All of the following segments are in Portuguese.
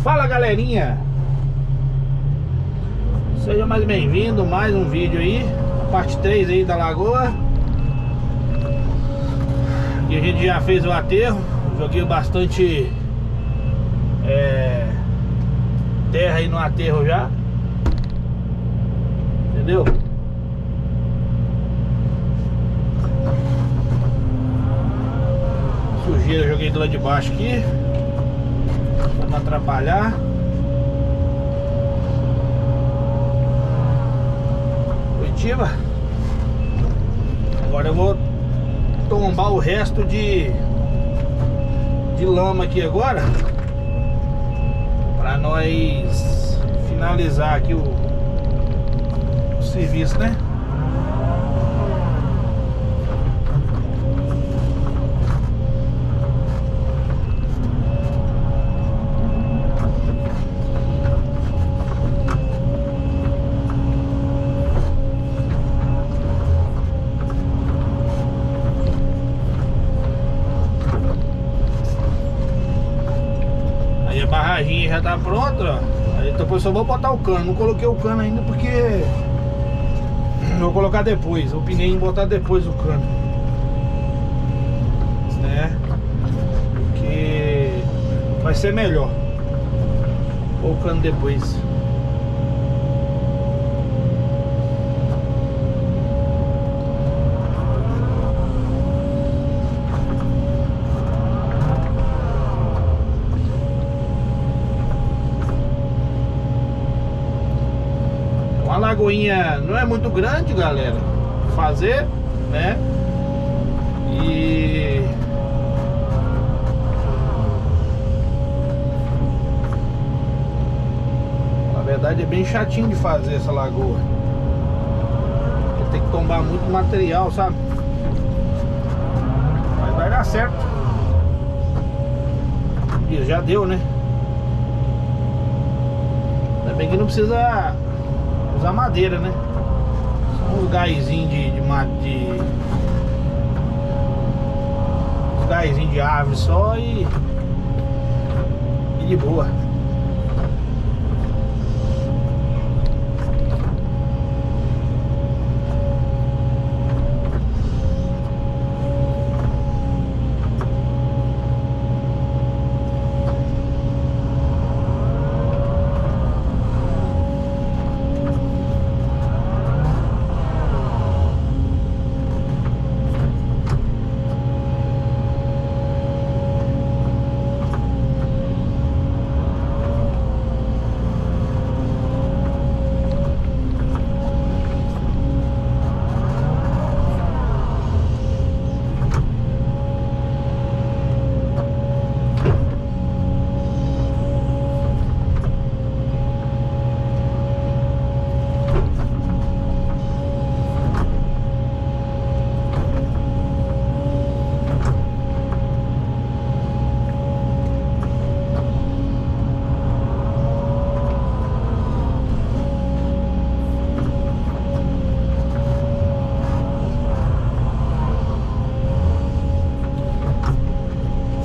Fala galerinha, seja mais bem-vindo, mais um vídeo aí, a parte 3 aí da lagoa. E a gente já fez o aterro, joguei bastante terra aí no aterro já, entendeu? Sujeira eu joguei do lado de baixo aqui pra não atrapalhar. Positiva. Agora eu vou tombar o resto de lama aqui agora, pra nós finalizar aqui o serviço, né? A barraginha já tá pronta, ó. Aí depois só vou botar o cano. Não coloquei o cano ainda porque vou colocar depois. Eu opinei em botar depois o cano, né? Porque vai ser melhor pôr o cano depois. A lagoinha não é muito grande, galera, fazer, né? E na verdade é bem chatinho de fazer essa lagoa. Porque tem que tombar muito material, sabe? Mas vai dar certo. E já deu, né? Ainda bem que não precisa usar madeira, né? Só uns gaizinhos uns gaizinhos de árvore só e de boa.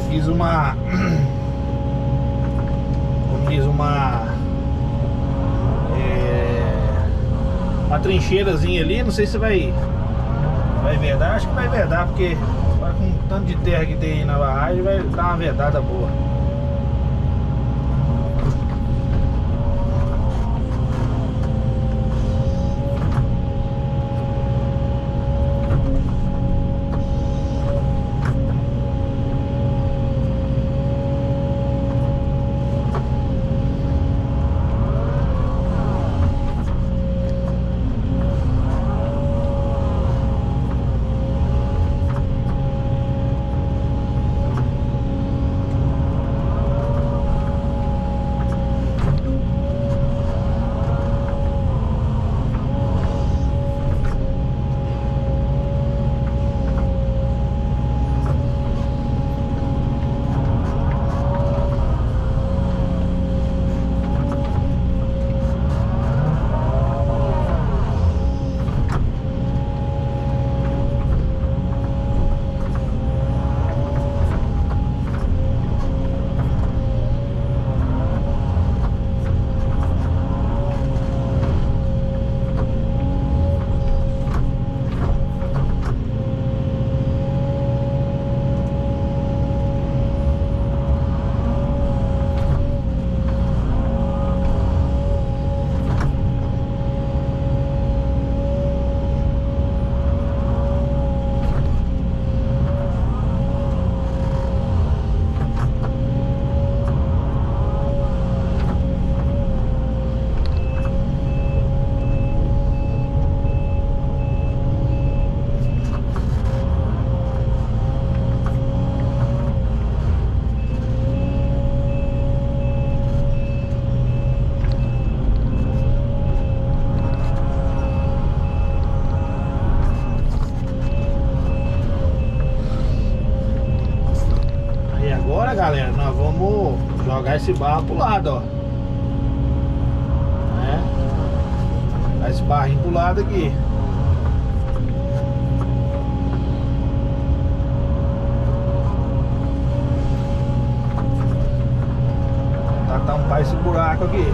Fiz uma, como diz, uma trincheirazinha ali. Não sei se vai vedar, acho que vai vedar, porque com o tanto de terra que tem aí na barragem vai dar uma vedada boa. esse barro pro lado, ó. Né? Dá esse barrinho pro lado aqui. Pra tampar esse buraco aqui.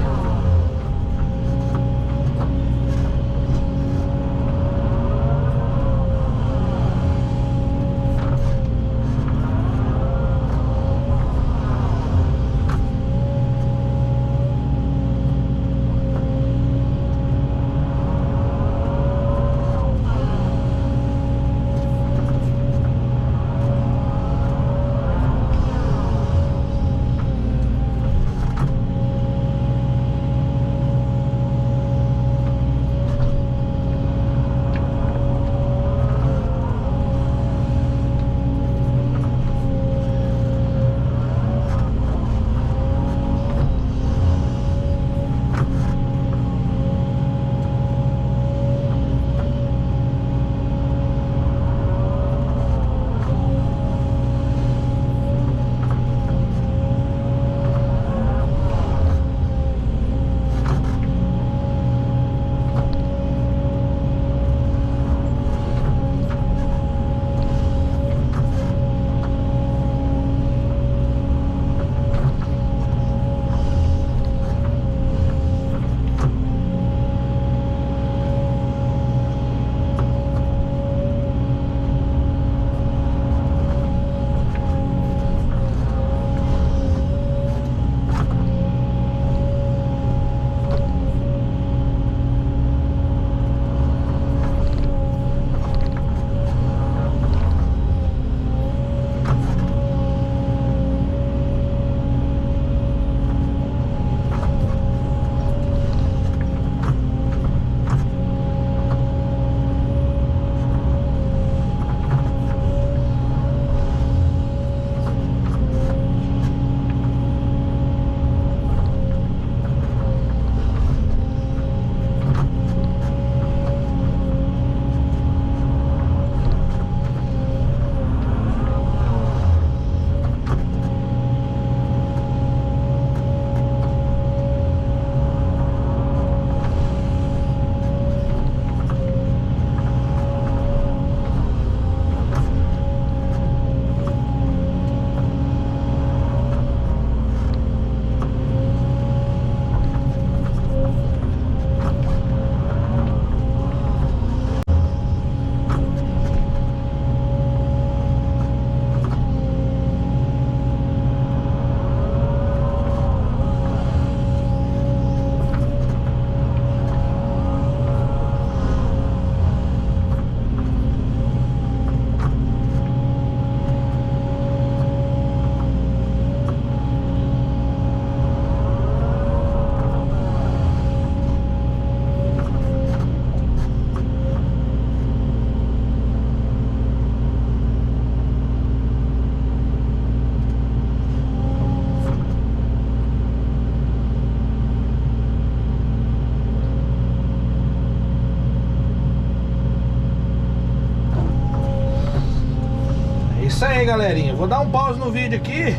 Isso aí, galerinha. Vou dar um pause no vídeo aqui.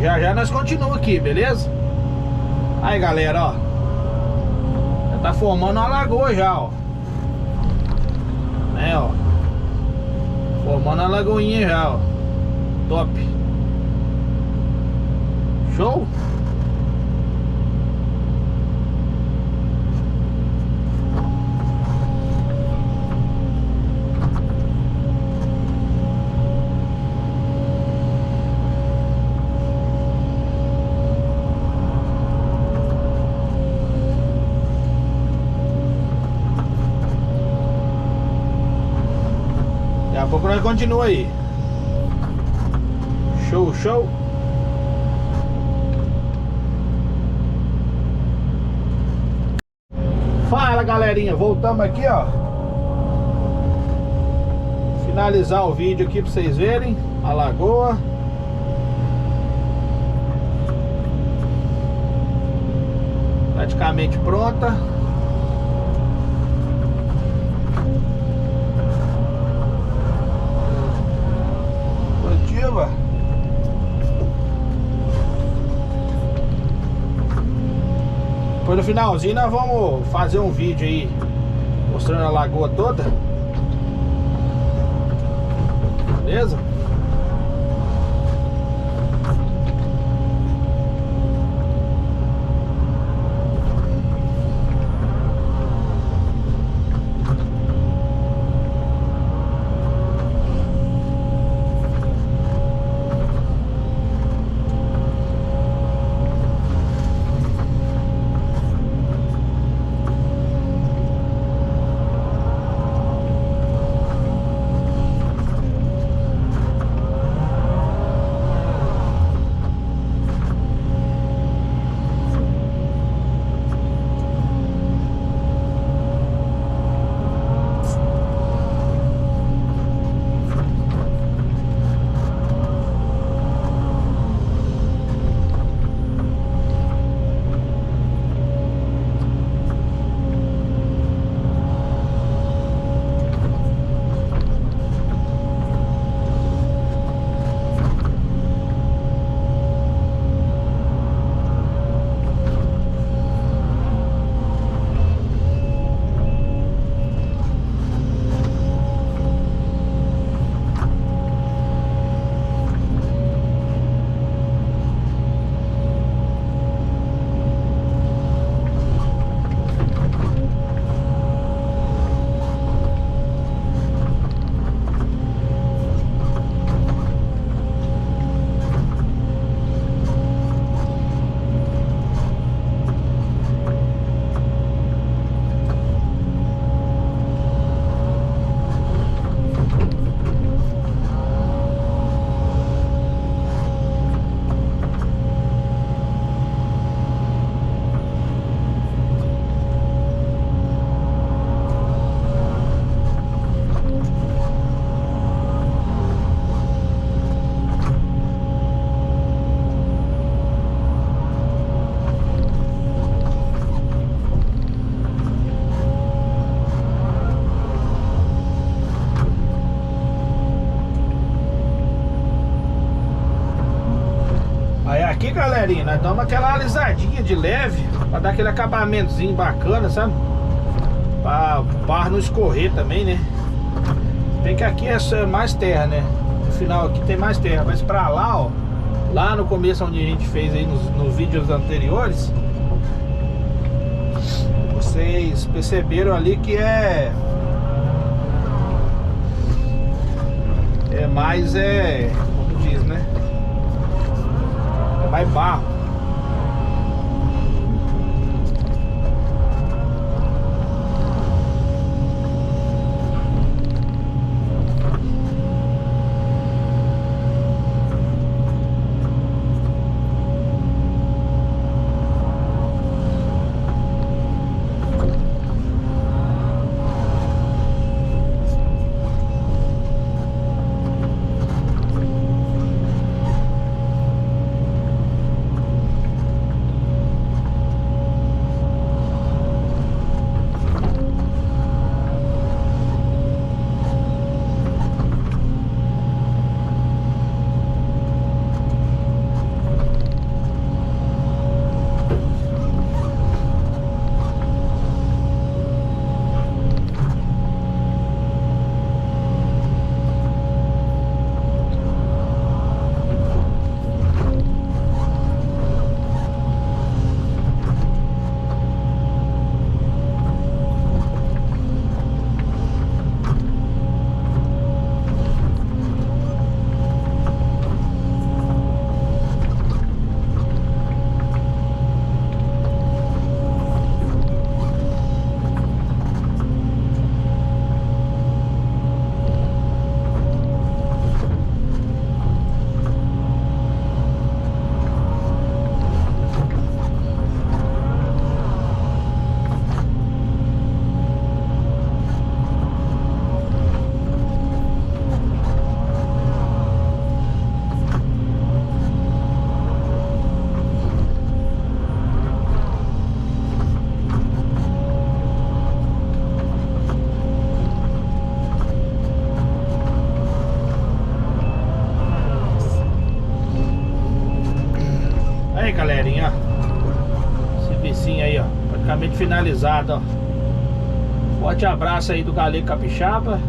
Já já nós continuamos aqui, beleza? Aí, galera, ó. Já tá formando uma lagoa já, ó. Né, ó. Formando a lagoinha já, ó. Top. Show? Daqui a pouco nós continua aí. Show, show. Fala, galerinha, voltamos aqui, ó. Finalizar o vídeo aqui pra vocês verem a lagoa. Praticamente pronta. Depois no finalzinho nós vamos fazer um vídeo aí mostrando a lagoa toda. Beleza? Aqui, galerinha, nós damos aquela alisadinha de leve pra dar aquele acabamentozinho bacana, sabe? Pra o barro não escorrer também, né? Bem que aqui é mais terra, né? No final aqui tem mais terra, mas pra lá, ó, lá no começo onde a gente fez aí nos vídeos anteriores, vocês perceberam ali que é mais, como diz, né? Mais barro. servicinho aí, ó, praticamente finalizado, ó. Forte abraço aí do Galego Capixaba.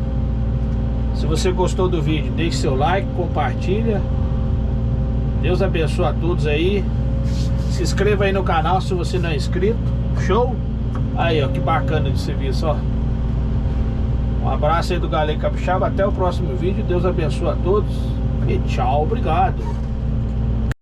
Se você gostou do vídeo, deixe seu like, compartilha. Deus abençoe a todos aí. Se inscreva aí no canal se você não é inscrito. Show? Aí, ó, que bacana de serviço, ó. Um abraço aí do Galego Capixaba. Até o próximo vídeo. Deus abençoe a todos. E tchau, obrigado.